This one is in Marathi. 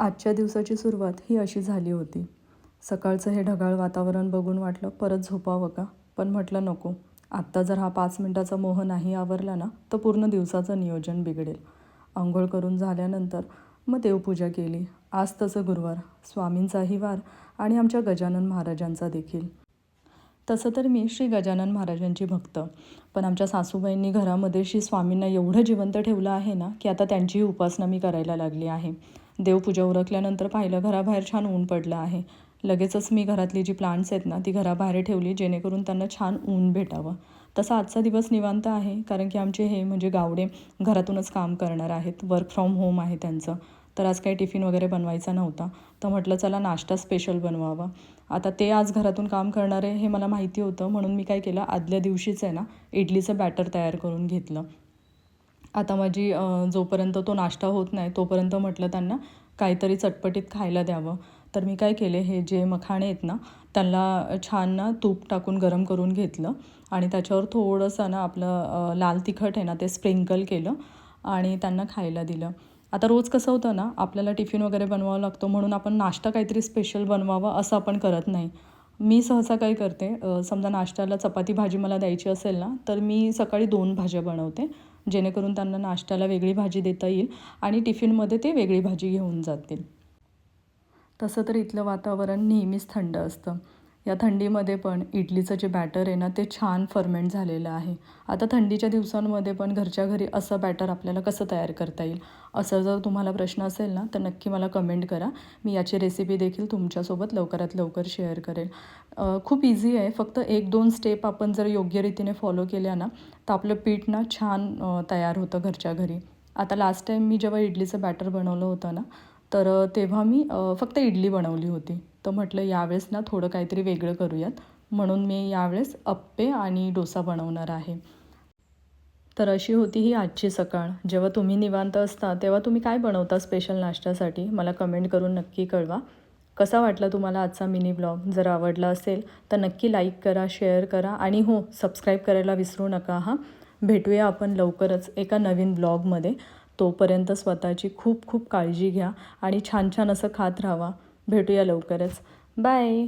आजच्या दिवसाची सुरुवात ही अशी झाली होती. सकाळचं हे ढगाळ वातावरण बघून वाटलं परत झोपावं का, पण म्हटलं नको. आत्ता जर हा 5 मिनिटाचा मोह नाही आवरला ना, तर पूर्ण दिवसाचं नियोजन बिघडेल. अंघोळ करून झाल्यानंतर मग देवपूजा केली. आज तसं गुरुवार, स्वामींचाही वार आणि आमच्या गजानन महाराजांचा देखील. तसं तर मी श्री गजानन महाराजांची भक्त, पण आमच्या सासूबाईंनी घरामध्ये श्री स्वामींना एवढं जिवंत ठेवलं आहे ना, की आता त्यांचीही उपासना मी करायला लागली आहे. देवपूजा उरकल्यानंतर पाहिलं घराबाहेर छान ऊन पडलं आहे. लगेचच मी घरातली जी प्लांट्स आहेत ना, ती घराबाहेर ठेवली जेणेकरून त्यांना छान ऊन भेटावं. तसा आजचा दिवस निवांत आहे, कारण की आमचे हे म्हणजे गावडे घरातूनच काम करणार आहेत. वर्क फ्रॉम होम आहे त्यांचं. तर आज काही टिफिन वगैरे बनवायचा नव्हता, तर म्हटलं चला नाश्ता स्पेशल बनवावा. आता ते आज घरातून काम करणार आहे हे मला माहिती होतं, म्हणून मी काय केलं, आदल्या दिवशीच आहे ना इडलीचं बॅटर तयार करून घेतलं. आता माझी जोपर्यंत तो नाश्ता होत नाही तोपर्यंत म्हटलं त्यांना काहीतरी चटपटीत खायला द्यावं. तर मी काय केले, हे जे मखाणे आहेत ना त्यांना छान ना तूप टाकून गरम करून घेतलं आणि त्याच्यावर थोडंसं ना आपलं लाल तिखट आहे ना ते स्प्रिंकल केलं आणि त्यांना खायला दिलं. आता रोज कसं होतं ना, आपल्याला टिफिन वगैरे बनवावा लागतो म्हणून आपण नाश्ता काहीतरी स्पेशल बनवावा असं आपण करत नाही. मी सहसा काय करते, समजा नाश्त्याला चपाती भाजी मला द्यायची असेल ना, तर मी सकाळी 2 भाज्या बनवते, जेणेकरून त्यांना नाश्त्याला वेगळी भाजी देता येईल आणि टिफिनमध्ये ते वेगळी भाजी घेऊन जातील. तसं तर इथलं वातावरण नेहमीच थंड असतं. या थंडीमध्ये पण इडलीचं जे बॅटर आहे ना ते छान फर्मेंट झालेलं आहे. आता थंडीच्या दिवसांमध्ये पण घरच्या घरी असं बॅटर आपल्याला कसं तयार करता येईल, असं जर तुम्हाला प्रश्न असेल ना तर नक्की मला कमेंट करा. मी याची रेसिपी देखील तुमच्यासोबत लवकरात लवकर शेअर करेल. खूप इझी आहे. फक्त 1-2 स्टेप आपण जर योग्य रीतीने फॉलो केल्या ना तर आपलं पीठ ना छान तयार होतं घरच्या घरी. आता लास्ट टाईम मी जेव्हा इडलीचं बॅटर बनवलं होतं ना, तर तेव्हा मी फक्त इडली बनवली होती. तर म्हटलं यावेळेस ना थोडं काहीतरी वेगळं करूयात, म्हणून मी यावेळेस अप्पे आणि डोसा बनवणार आहे. तर अशी होती ही आजची सकाळ. जेव्हा तुम्ही निवांत असता तेव्हा तुम्ही काय बनवता स्पेशल नाश्त्यासाठी मला कमेंट करून नक्की कळवा. कसा वाटला तुम्हाला आजचा मिनी ब्लॉग? जर आवडला असेल तर नक्की लाईक करा, शेअर करा आणि हो, सबस्क्राईब करायला विसरू नका हां. भेटूया आपण लवकरच एका नवीन ब्लॉगमध्ये. तोपर्यंत स्वतःची खूप खूप काळजी घ्या आणि छान छान असं खात राहावा. भेटूया लवकरच. बाय.